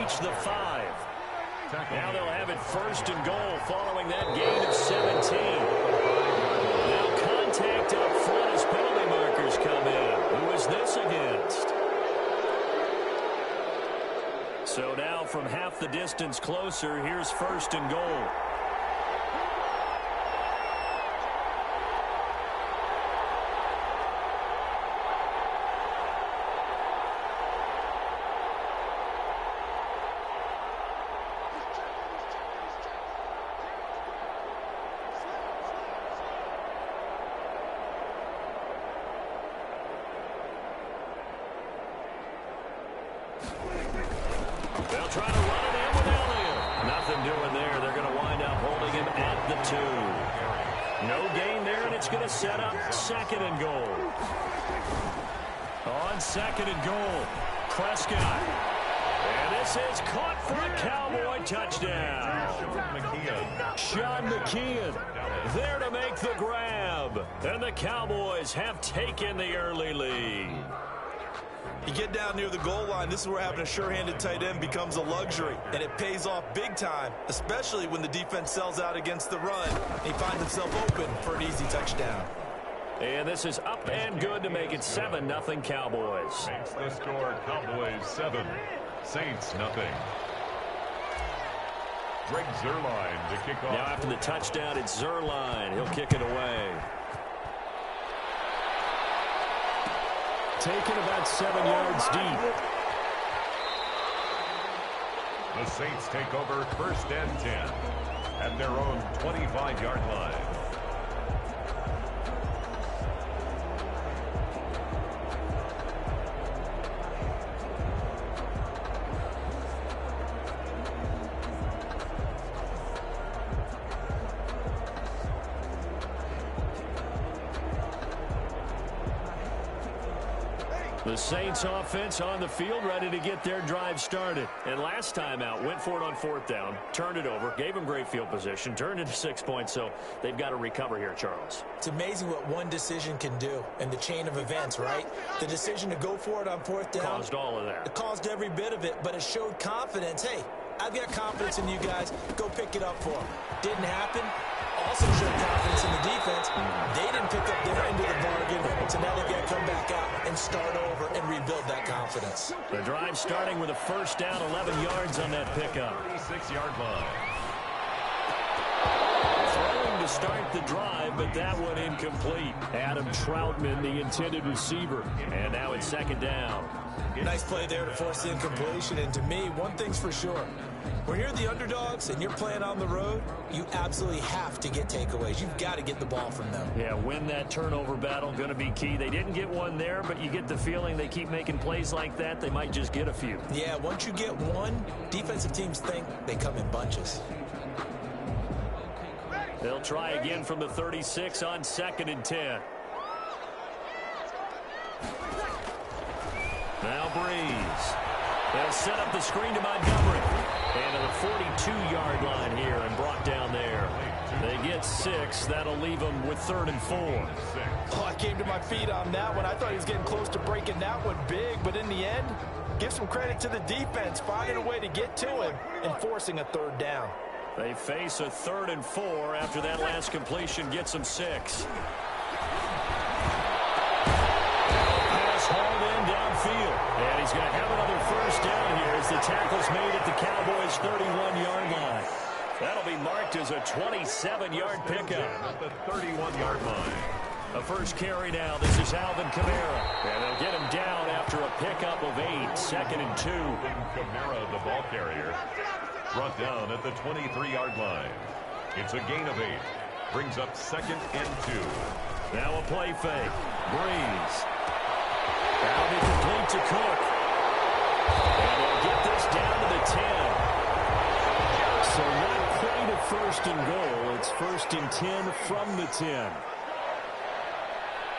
reach the 5. Now they'll have it first and goal following that gain of 17. Now contact up front as penalty markers come in. Who is this against? So now from half the distance closer, here's first and goal. They'll try to run it in with Elliott. Nothing doing there. They're going to wind up holding him at the 2. No gain there, and it's going to set up second and goal. On second and goal, Prescott. And this is caught for a Cowboy touchdown. Sean McKeon there to make the grab. And the Cowboys have taken the early lead. You get down near the goal line, this is where having a sure-handed tight end becomes a luxury, and it pays off big time, especially when the defense sells out against the run. He finds himself open for an easy touchdown. And this is up and good to make it 7-0 Cowboys. Makes the score Cowboys 7, Saints nothing. Greg Zuerlein to kick off. Now after the touchdown, it's Zuerlein. He'll kick it away. Taken about 7 yards deep. The Saints take over first and 10 at their own 25-yard line. The Saints offense on the field ready to get their drive started. And last time out, went for it on 4th down, turned it over, gave them great field position, turned into 6 points, so they've got to recover here, Charles. It's amazing what one decision can do in the chain of events, right? The decision to go for it on 4th down. Caused all of that. It caused every bit of it, but it showed confidence. Hey, I've got confidence in you guys. Go pick it up for them. Didn't happen. Also showed confidence in the defense. They didn't pick up their end of the bargain, so now they've got to come back out and start over and rebuild that confidence. The drive starting with a first down, 11 yards on that pickup. 36-yard line. Throwing to start the drive, but that one incomplete. Adam Troutman, the intended receiver. And now it's second down. Nice play there to force the incompletion, and to me, one thing's for sure. When you're the underdogs and you're playing on the road, you absolutely have to get takeaways. You've got to get the ball from them. Yeah, win that turnover battle, going to be key. They didn't get one there, but you get the feeling they keep making plays like that, they might just get a few. Yeah, once you get one, defensive teams think they come in bunches. They'll try again from the 36 on second and 10. Now Breeze. They'll set up the screen to Montgomery. And to the 42-yard line here and brought down there. They get 6. That'll leave them with 3rd and 4. Oh, I came to my feet on that one. I thought he was getting close to breaking that one big, but in the end, give some credit to the defense, finding a way to get to him and forcing a 3rd down. They face a 3rd and 4 after that last completion gets them 6. Pass hauled in downfield. And he's going to have another first down here as the tackle's made at the Cowboys' 31-yard line. That'll be marked as a 27-yard pickup. At the 31-yard line. A first carry now. This is Alvin Kamara. And they'll get him down after a pickup of 8. Second and 2. Kamara, the ball carrier, brought down at the 23-yard line. It's a gain of 8. Brings up second and 2. Now a play fake. Breeze. Now they complete to Cook. And they'll get this down to the 10. So not quite a first and goal. It's first and 10 from the 10.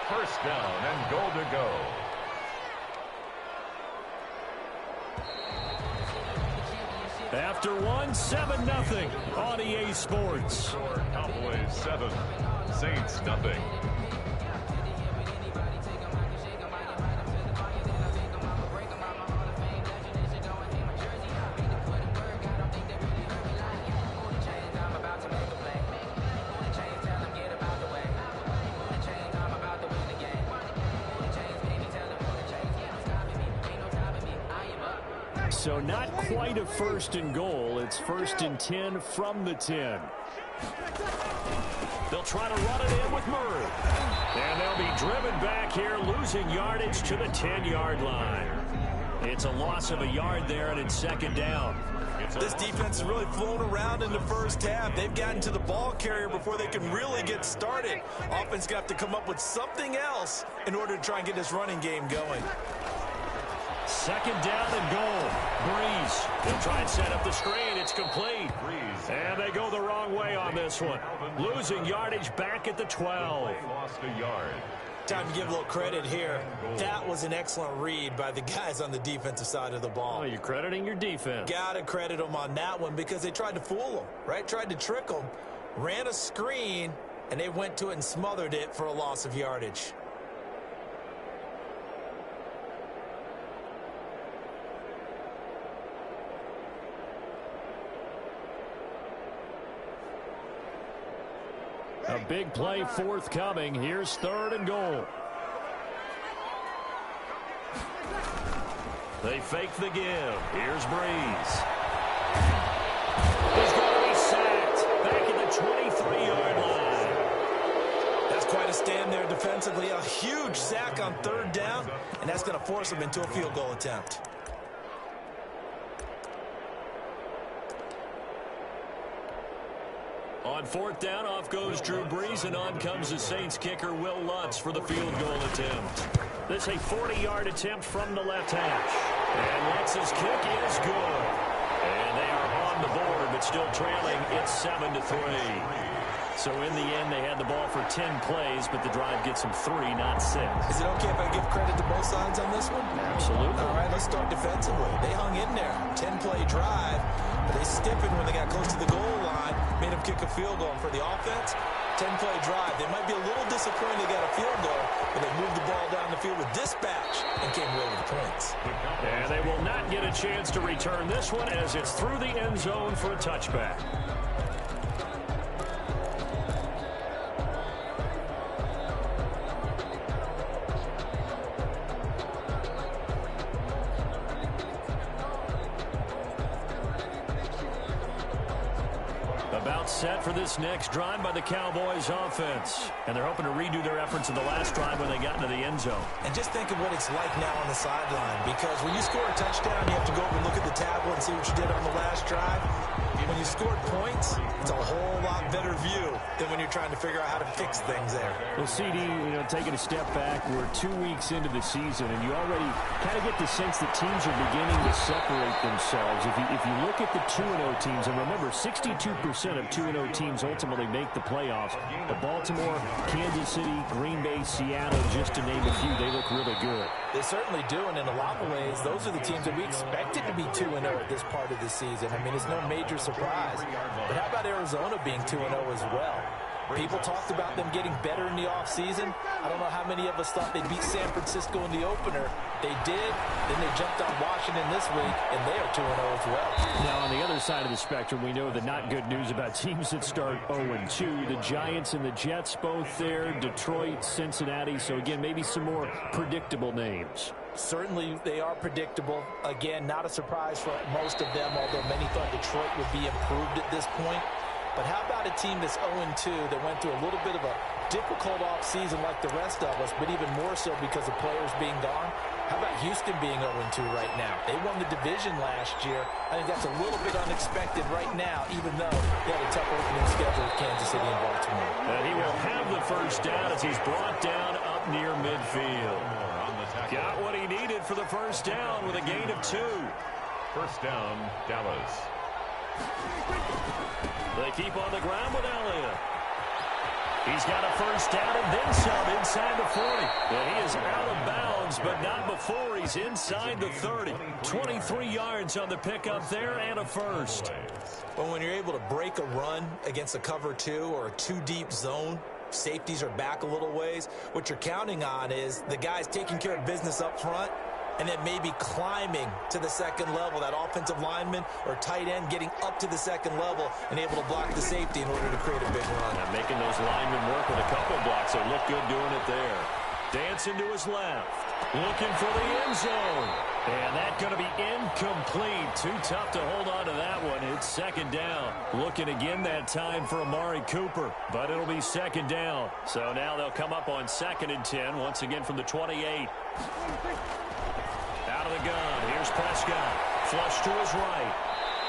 First down and goal to go. After one, 7-0 on EA Sports. Cowboys 7, Saints nothing. So not quite a 1st and goal. It's 1st and 10 from the 10. They'll try to run it in with Murray. And they'll be driven back here, losing yardage to the 10-yard line. It's a loss of a yard there, and it's 2nd down. This defense has really flown around in the first half. They've gotten to the ball carrier before they can really get started. Offense got to come up with something else in order to try and get this running game going. 2nd down and goal. Breeze. They'll try and set up the screen. It's complete. And they go the wrong way on this one. Losing yardage back at the 12. Lost a yard. Time to give a little credit here. That was an excellent read by the guys on the defensive side of the ball. Oh, you're crediting your defense. Got to credit them on that one because they tried to fool them, right? Tried to trick them, ran a screen, and they went to it and smothered it for a loss of yardage. A big play forthcoming. Here's 3rd and goal. They fake the give. Here's Breeze. He's going to be sacked back at the 23-yard line. That's quite a stand there defensively. A huge sack on 3rd down, and that's going to force them into a field goal attempt. On 4th down, off goes Drew Brees, and on comes the Saints kicker, Will Lutz, for the field goal attempt. This is a 40-yard attempt from the left hash. And Lutz's kick is good. And they are on the board, but still trailing. It's 7-3. So in the end, they had the ball for 10 plays, but the drive gets them 3, not 6. Is it okay if I give credit to both sides on this one? Absolutely. All right, let's start defensively. They hung in there. 10-play drive, but they stiffened when they got close to the goal line, made them kick a field goal. And for the offense, 10-play drive. They might be a little disappointed they got a field goal, but they moved the ball down the field with dispatch and came away with the points. And they will not get a chance to return this one as it's through the end zone for a touchback. Set for this next drive by the Cowboys offense. And they're hoping to redo their efforts in the last drive when they got into the end zone. And just think of what it's like now on the sideline, because when you score a touchdown, you have to go over and look at the tablet and see what you did on the last drive. When you scored points, it's a whole lot better view than when you're trying to figure out how to fix things there. Well, CD, taking a step back, we're 2 weeks into the season, and you already kind of get the sense that teams are beginning to separate themselves. If you look at the 2-0 teams, and remember, 62% of 2-0 teams ultimately make the playoffs. But Baltimore, Kansas City, Green Bay, Seattle, just to name a few, they look really good. They certainly do, and in a lot of ways, those are the teams that we expected to be 2-0 at this part of the season. I mean, it's no major surprise. But how about Arizona being 2-0 as well? People talked about them getting better in the offseason. I don't know how many of us thought they'd beat San Francisco in the opener. They did. Then they jumped on Washington this week, and they are 2-0 as well. Now, on the other side of the spectrum, we know the not good news about teams that start 0-2. The Giants and the Jets both there. Detroit, Cincinnati. So, again, maybe some more predictable names. Certainly, they are predictable. Again, not a surprise for most of them, although many thought Detroit would be improved at this point. But how about a team that's 0-2 that went through a little bit of a difficult offseason like the rest of us, but even more so because of players being gone? How about Houston being 0-2 right now? They won the division last year. I think that's a little bit unexpected right now, even though they had a tough opening schedule with Kansas City and Baltimore. And he will have the first down as he's brought down up near midfield. Got what he needed for the first down with a gain of 2. First down, Dallas. They keep on the ground with Elliott. He's got a first down and then some inside the 40. And he is out of bounds, but not before he's inside the 30. 23 yards on the pickup there and a first. But when you're able to break a run against a cover 2 or a 2-deep zone, safeties are back a little ways. What you're counting on is the guys taking care of business up front and then maybe climbing to the second level, that offensive lineman or tight end getting up to the second level and able to block the safety in order to create a big run. And making those linemen work with a couple blocks. They look good doing it there. Dancing to his left. Looking for the end zone. And that's going to be incomplete. Too tough to hold on to that one. It's second down. Looking again that time for Amari Cooper, but it'll be second down. So now they'll come up on 2nd and 10, once again from the 28. Out of the gun. Here's Prescott. Flush to his right.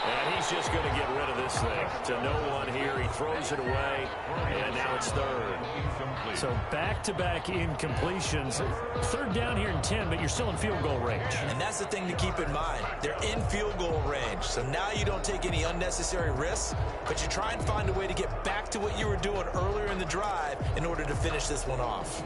And he's just going to get rid of this thing. To no one here. He throws it away. And now it's 3rd. So back-to-back incompletions. 3rd down here in 10, but you're still in field goal range. And that's the thing to keep in mind. They're in field goal range. So now you don't take any unnecessary risks, but you try and find a way to get back to what you were doing earlier in the drive in order to finish this one off.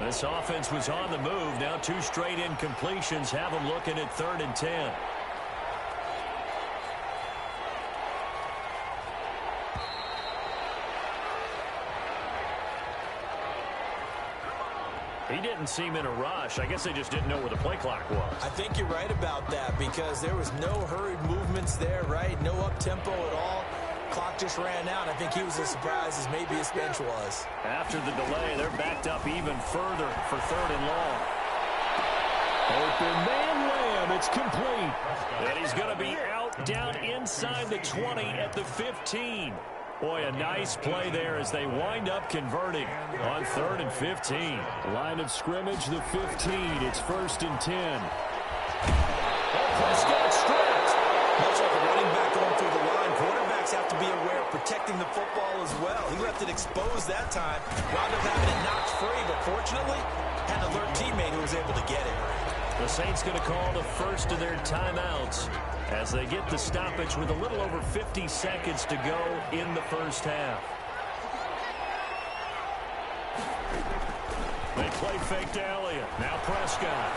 This offense was on the move. Now 2 straight incompletions have them looking at 3rd and 10. He didn't seem in a rush. I guess they just didn't know where the play clock was. I think you're right about that because there was no hurried movements there, right? No up-tempo at all. Clock just ran out. I think he was as surprised as maybe his bench was. After the delay, they're backed up even further for 3rd and long. Open man Lamb. It's complete. And he's going to be out down inside the 20 at the 15. Boy, a nice play there as they wind up converting on 3rd and 15. Line of scrimmage, the 15. It's 1st and 10. Prescott stripped. Much like a running back going through the line, quarterbacks have to be aware of protecting the football as well. He left it exposed that time. Wound up having it knocked free, but fortunately, had an alert teammate who was able to get it. The Saints going to call the first of their timeouts as they get the stoppage with a little over 50 seconds to go in the first half. They play fake to Elliott. Now Prescott.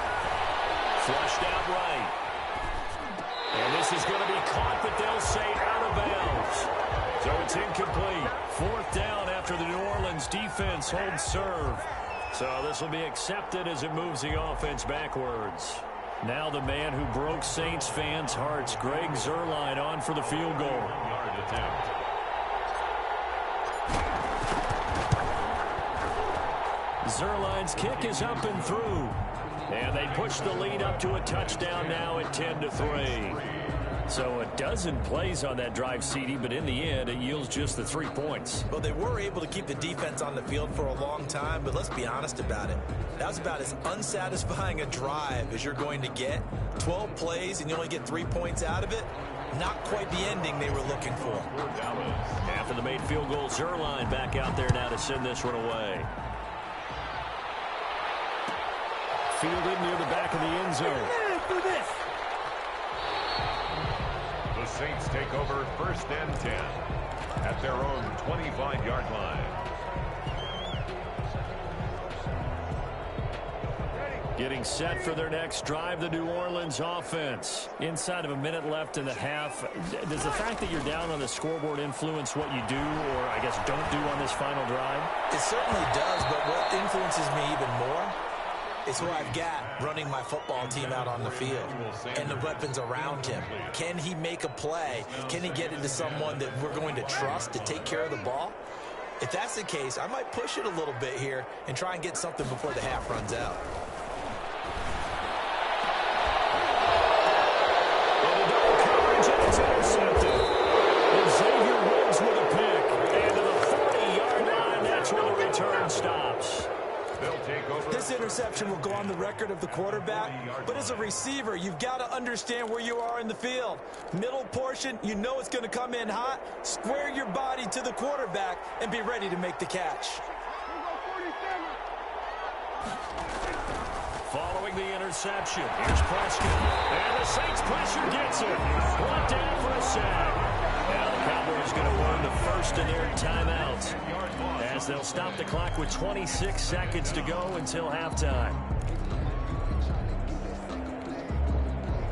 Flushed out right. And this is going to be caught, but they'll say out of bounds. So it's incomplete. 4th down after the New Orleans defense holds serve. So this will be accepted as it moves the offense backwards. Now the man who broke Saints fans' hearts, Greg Zuerlein, on for the field goal. Yard attempt. Zuerlein's kick is up and through. And they push the lead up to a touchdown now at 10-3. So a dozen plays on that drive, CD, but in the end, it yields just the 3 points. Well, they were able to keep the defense on the field for a long time, but let's be honest about it. That was about as unsatisfying a drive as you're going to get. 12 plays and you only get 3 points out of it. Not quite the ending they were looking for. After the made field goal, Zuerlein back out there now to send this one away. Fielded near the back of the end zone. The Saints take over 1st and 10 at their own 25-yard line. Getting set for their next drive, the New Orleans offense. Inside of a minute left in the half, does the fact that you're down on the scoreboard influence what you do or, I guess, don't do on this final drive? It certainly does, but what influences me even more is who I've got running my football team out on the field and the weapons around him. Can he make a play? Can he get into someone that we're going to trust to take care of the ball? If that's the case, I might push it a little bit here and try and get something before the half runs out. Well, the double coverage, and it's intercepted. And Xavier Woods with a pick. And to the 40-yard line, that's where the return stops. This interception will go on the record of the quarterback, but as a receiver, you've got to understand where you are in the field. Middle portion, you know it's going to come in hot. Square your body to the quarterback and be ready to make the catch. Following the interception, here's Prescott. And the Saints pressure gets him. Brought down for a sack. Now the Cowboys going to burn the first of their timeouts as they'll stop the clock with 26 seconds to go until halftime.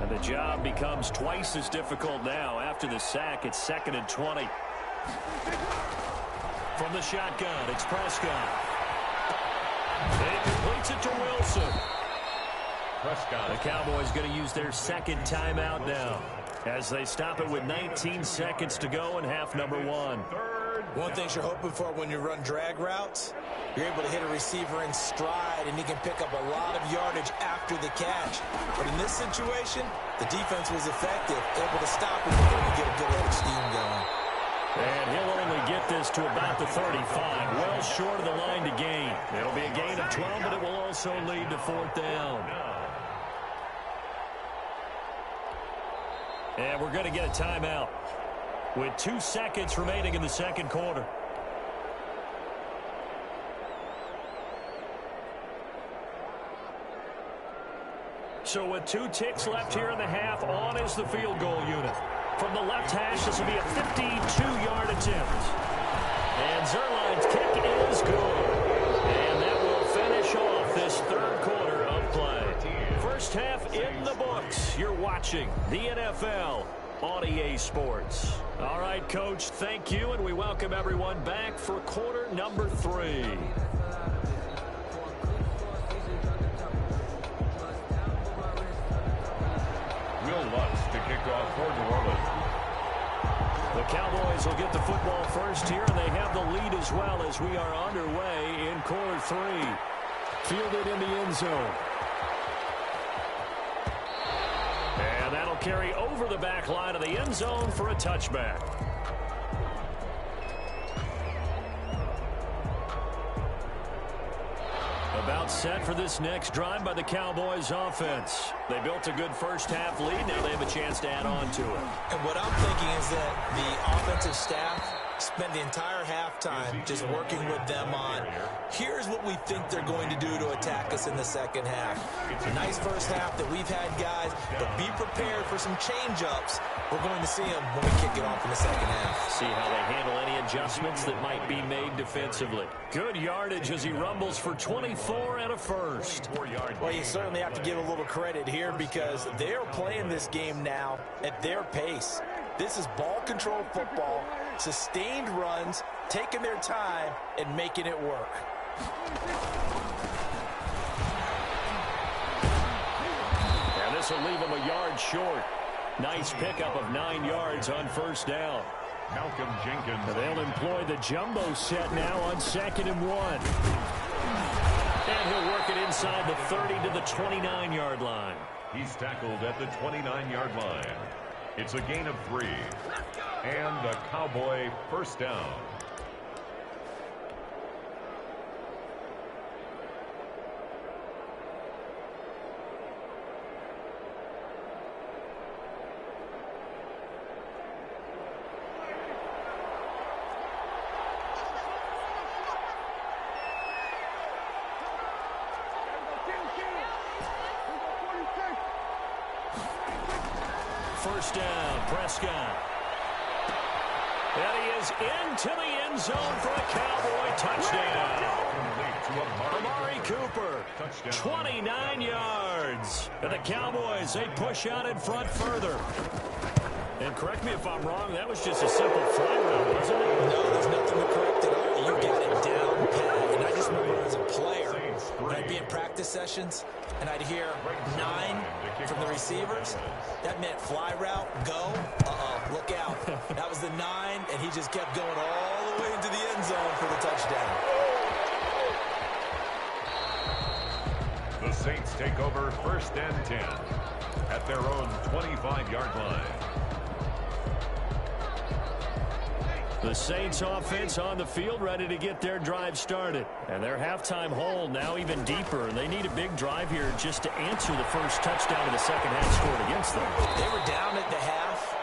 And the job becomes twice as difficult now. After the sack, it's 2nd and 20. From the shotgun, it's Prescott. And he completes it to Wilson. Prescott. The Cowboys going to use their second timeout now. as they stop it with 19 seconds to go in half number one. One thing you're hoping for when you run drag routes, you're able to hit a receiver in stride, and he can pick up a lot of yardage after the catch. But in this situation, the defense was effective, able to stop him before you get a good head of steam going. And he'll only get this to about the 35, well short of the line to gain. It'll be a gain of 12, but it will also lead to fourth down. And we're going to get a timeout with 2 seconds remaining in the second quarter. So with 2 ticks left here in the half, on is the field goal unit. From the left hash, this will be a 52-yard attempt. And Zerline's kick is good. And that will finish off this third quarter of play. First half in the books. You're watching the NFL on EA Sports. All right, Coach, thank you, and we welcome everyone back for quarter number 3. To kick off for New Orleans. The Cowboys will get the football first here, and they have the lead as well as we are underway in quarter 3. Fielded in the end zone. And that'll carry over the back line of the end zone for a touchback. About set for this next drive by the Cowboys offense. They built a good first half lead. Now they have a chance to add on to it. And what I'm thinking is that the offensive staff spend the entire halftime just working with them on, here's what we think they're going to do to attack us in the second half. It's a nice first half that we've had, guys, but be prepared for some change-ups. We're going to see them when we kick it off in the second half. See how they handle any adjustments that might be made defensively. Good yardage as he rumbles for 24 and a first. Well, you certainly have to give a little credit here because they're playing this game now at their pace. This is ball control football, sustained runs, taking their time, and making it work. And this will leave them a yard short. Nice pickup of 9 yards on first down. Malcolm Jenkins. And they'll employ the jumbo set now on 2nd and 1. And he'll work it inside the 30 to the 29-yard line. He's tackled at the 29-yard line. It's a gain of 3. And a Cowboy first down. First down, Prescott. And he is into the end zone for a Cowboy touchdown. Amari Cooper, 29 yards. And the Cowboys, they push out in front further. And correct me if I'm wrong, that was just a simple fly route, wasn't it? No, there's nothing to correct at all. You got it down pat. And I just remember as a player, when I'd be in practice sessions, and I'd hear 9 from the receivers, that meant fly route, go, look out. That was the 9, and he just kept going all the way into the end zone for the touchdown. The Saints take over 1st and 10 at their own 25-yard line. The Saints offense on the field ready to get their drive started. And their halftime hole now even deeper. And they need a big drive here just to answer the first touchdown of the second half scored against them. They were down at the half.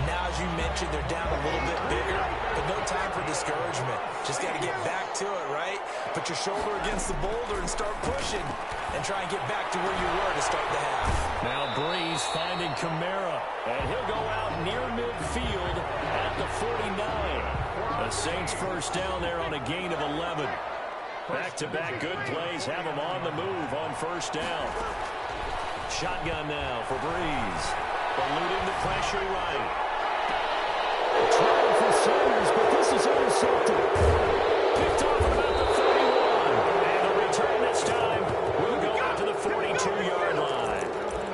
Now, as you mentioned, they're down a little bit bigger. But no time for discouragement. Just got to get back to it, right? Put your shoulder against the boulder and start pushing. And try and get back to where you were to start the half. Now Breeze finding Kamara. And he'll go out near midfield at the 49. The Saints first down there on a gain of 11. Back-to-back good plays have them on the move on first down. Shotgun now for Breeze. Eluding the pressure right. Trying for Sanders, but this is intercepted. Picked off at about the 31. And the return this time will go out to the 42-yard line.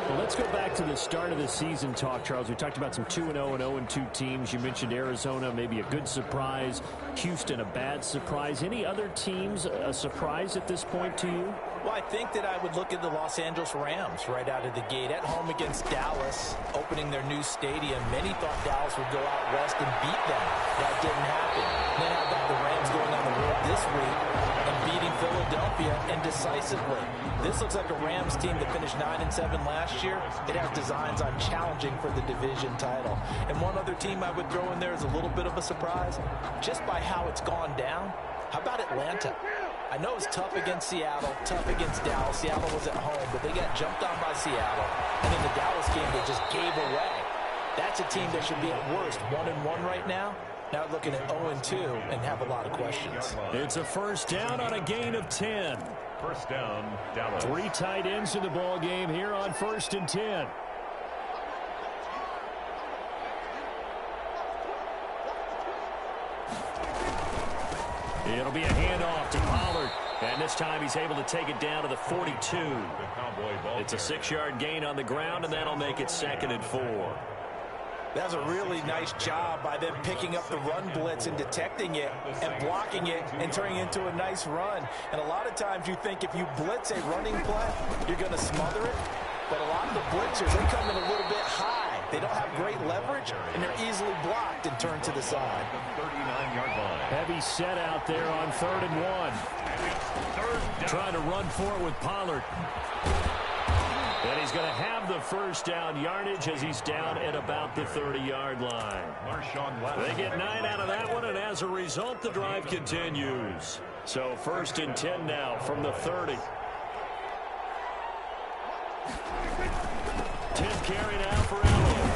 Well, let's go back to the start of this the season talk, Charles, we talked about some 2-0 and 0-2 teams. You mentioned Arizona, maybe a good surprise. Houston, a bad surprise. Any other teams a surprise at this point to you? Well, I think that I would look at the Los Angeles Rams right out of the gate. At home against Dallas, opening their new stadium. Many thought Dallas would go out west and beat them. That didn't happen. Then how about the Rams going on the road this week and beating Philadelphia and decisively? This looks like a Rams team that finished 9-7 last year. It has designs on challenging for the division title. And one other team I would throw in there is a little bit of a surprise. Just by how it's gone down, how about Atlanta? I know it's tough against Seattle, tough against Dallas. Seattle was at home, but they got jumped on by Seattle. And in the Dallas game, they just gave away. That's a team that should be at worst 1-1 right now. Now looking at 0-2 and have a lot of questions. It's a first down on a gain of 10. First down, Dallas. 3 tight ends in the ball game here on 1st and 10. It'll be a handoff to Pollard. And this time he's able to take it down to the 42. It's a 6-yard gain on the ground, and that'll make it 2nd and 4. That's a really nice job by them picking up the run blitz and detecting it and blocking it and turning it into a nice run. And a lot of times you think if you blitz a running play, you're going to smother it. But a lot of the blitzers, they come in a little bit high. They don't have great leverage, and they're easily blocked and turned to the side. 39-yard line. Heavy set out there on 3rd and 1. Trying to run for it with Pollard. And he's going to have the first down yardage as he's down at about the 30-yard line. They get 9 out of that one, and as a result, the drive continues. So 1st and 10 now from the 30. 10th carry now for Allen.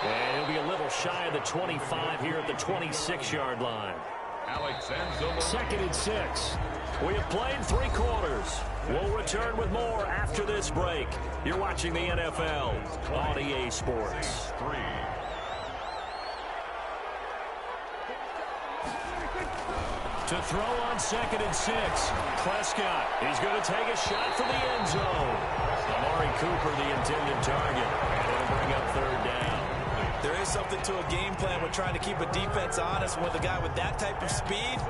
And he'll be a little shy of the 25 here at the 26-yard line. 2nd and 6. We have played 3 quarters. We'll return with more after this break. You're watching the NFL on EA Sports. To throw on 2nd and 6. Prescott, he's going to take a shot for the end zone. Amari Cooper, the intended target. And it'll bring up 3rd down. There is something to a game plan with trying to keep a defense honest. With a guy with that type of speed,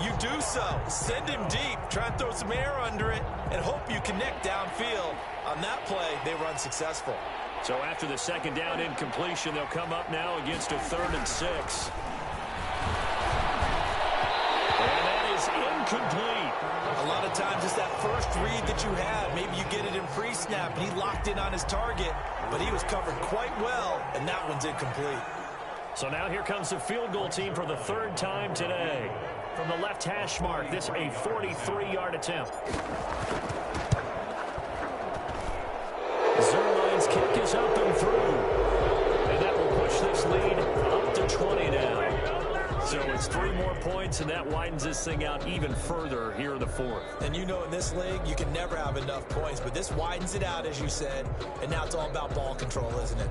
you do so. Send him deep. Try and throw some air under it and hope you connect downfield. On that play, they run successful. So after the 2nd down incompletion, they'll come up now against a 3rd and 6. And that is incomplete. A lot of times it's that first read that you have. Maybe you get it in pre-snap, and he locked in on his target, but he was covered quite well, and that one's incomplete. So now here comes the field goal team for the 3rd time today. From the left hash mark, this a 43-yard attempt. Zerline's kick is up and through. And that will push this lead up to 20 now. So it's 3 more points, and that widens this thing out even further here in the 4th. And you know in this league, you can never have enough points, but this widens it out, as you said, and now it's all about ball control, isn't it?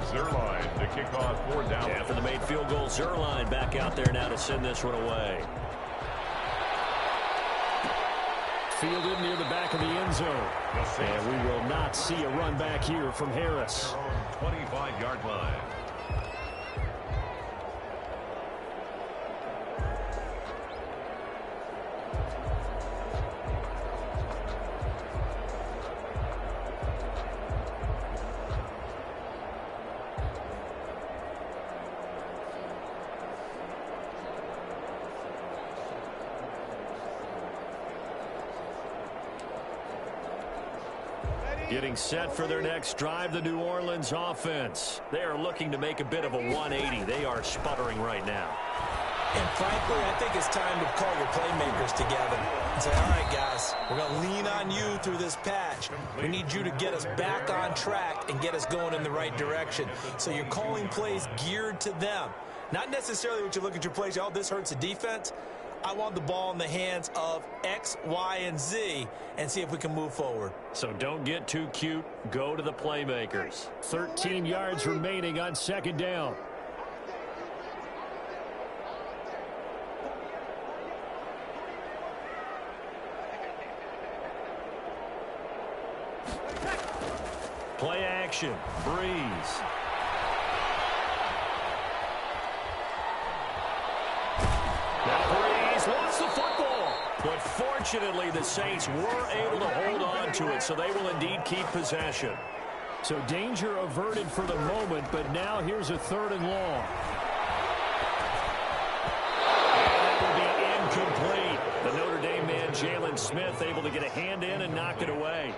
Zerline to kick off for Dallas. After the made field goal, Zerline back out there now to send this one away. Fielded near the back of the end zone. And we will not see a run back here from Harris. 25-yard line. Getting set for their next drive, the New Orleans offense. They are looking to make a bit of a 180. They are sputtering right now. And frankly, I think it's time to call your playmakers together and say, all right, guys, we're going to lean on you through this patch. We need you to get us back on track and get us going in the right direction. So you're calling plays geared to them. Not necessarily what you look at your plays, oh, this hurts the defense. I want the ball in the hands of X, Y, and Z and see if we can move forward. So don't get too cute. Go to the playmakers. 13 yards remaining on 2nd down. Play action. Breeze. Now Breeze lost the football. But fortunately, the Saints were able to hold on to it, so they will indeed keep possession. So danger averted for the moment, but now here's a 3rd and long. And that will be incomplete. The Notre Dame man, Jalen Smith, able to get a hand in and knock it away.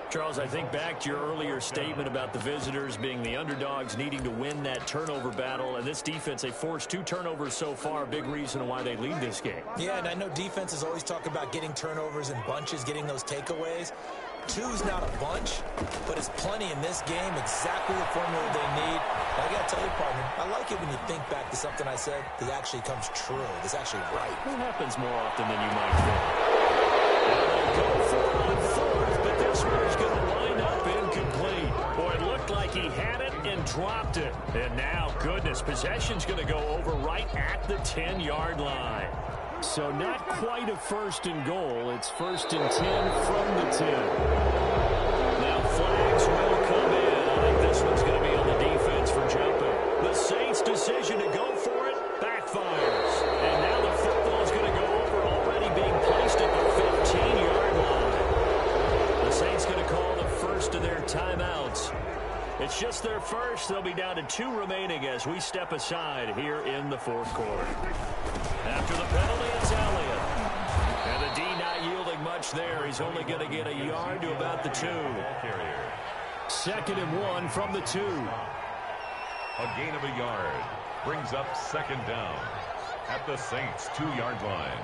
Charles, I think back to your earlier statement about the visitors being the underdogs, needing to win that turnover battle. And this defense, they forced 2 turnovers so far, big reason why they lead this game. Yeah, and I know defenses always talk about getting turnovers in bunches, getting those takeaways. 2's not a bunch, but it's plenty in this game, exactly the formula they need. And I got to tell you, partner, I like it when you think back to something I said that actually comes true, that's actually right. It happens more often than you might think. And they'll go for it on 4th, but this one's going to wind up incomplete. Boy, it looked like he had it and dropped it. And now, goodness, possession's going to go over right at the 10-yard line. So not quite a 1st and goal. It's 1st and 10 from the 10. Now flags will come in. I think this one's going to be on the defense for jumping. The Saints' decision to go for it backfires. And now the football's going to go over, already being placed at the 15-yard line. The Saints going to call the first of their timeouts. It's just their first. They'll be down to 2 remaining as we step aside here in the 4th quarter. After the penalty, it's Elliott. And the D not yielding much there. He's only going to get a yard to about the 2. 2nd and 1 from the 2. A gain of a yard brings up 2nd down at the Saints' 2-yard line.